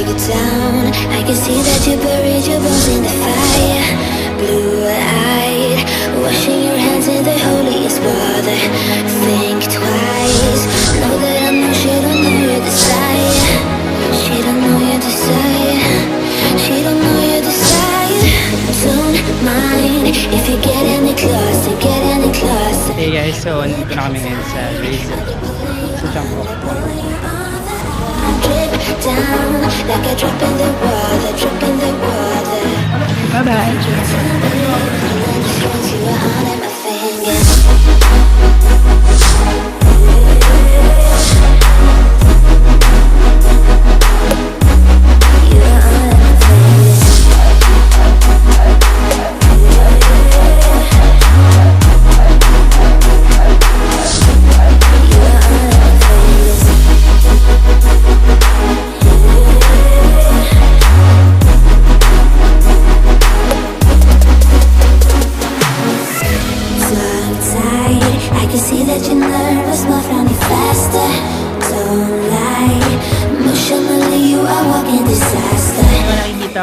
you down. I can see that you buried your bones in the fire. Blue-eyed, washing your hands in the holiest water. Think twice, know that I know she don't know your desire. She don't know your desire. She don't know your desire. Don't mind if you get any closer, get any closer. Hey guys, so nandito na kami ngayon sa race sa jump off point. Drip down like a drop in the water, drip in the water. Bye bye.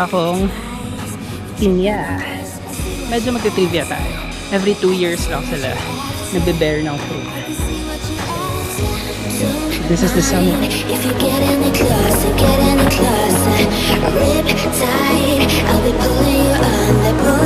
Akong Kenya. Medyo magti-trivia tayo. Every 2 years lang sila nagbe-bear ng fruit. This is the summit. If you get any closer, get any closer. Rip tight, I'll be pulling you on the boat.